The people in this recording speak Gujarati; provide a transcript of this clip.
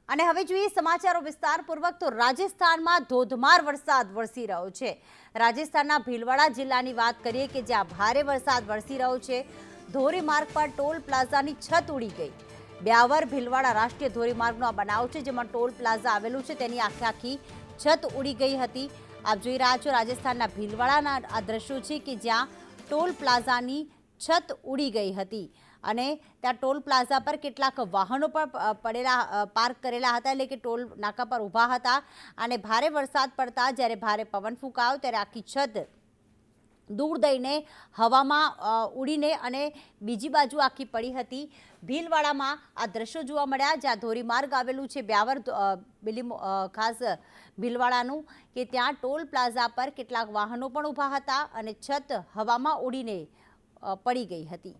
અને હવે જોઈએ સમાચારો વિસ્તારપૂર્વક તો રાજસ્થાનમાં ધોધમાર વરસાદ વરસી રહ્યો છે। રાજસ્થાનના ભીલવાડા જિલ્લાની વાત કરીએ કે જ્યાં ભારે વરસાદ વરસી રહ્યો છે। ધોરીમાર્ગ પર ટોલ પ્લાઝાની છત ઉડી ગઈ। બ્યાવર ભીલવાડા રાષ્ટ્રીય ધોરીમાર્ગનો આ બનાવ છે જેમાં ટોલ પ્લાઝા આવેલું છે તેની આખી છત ઉડી ગઈ હતી। આપ જોઈ રહ્યા છો રાજસ્થાનના ભીલવાડાના આ દ્રશ્યો છે કે જ્યાં ટોલ પ્લાઝાની છત ઉડી ગઈ હતી અને ત્યાં ટોલ પ્લાઝા પર કેટલાક વાહનો પણ પાર્ક કરેલા હતા, એટલે કે ટોલ નાકા પર ઊભા હતા અને ભારે વરસાદ પડતા જ્યારે ભારે પવન ફૂંકાયો ત્યારે આખી છત દૂર દઈને હવામાં ઉડીને અને બીજી બાજુ આખી પડી હતી। ભીલવાડામાં આ દ્રશ્યો જોવા મળ્યા જ્યાં ધોરીમાર્ગ આવેલું છે બ્યાવર ખાસ ભીલવાડાનું કે ત્યાં ટોલ પ્લાઝા પર કેટલાક વાહનો પણ ઊભા હતા અને છત હવામાં ઉડીને પડી ગઈ હતી।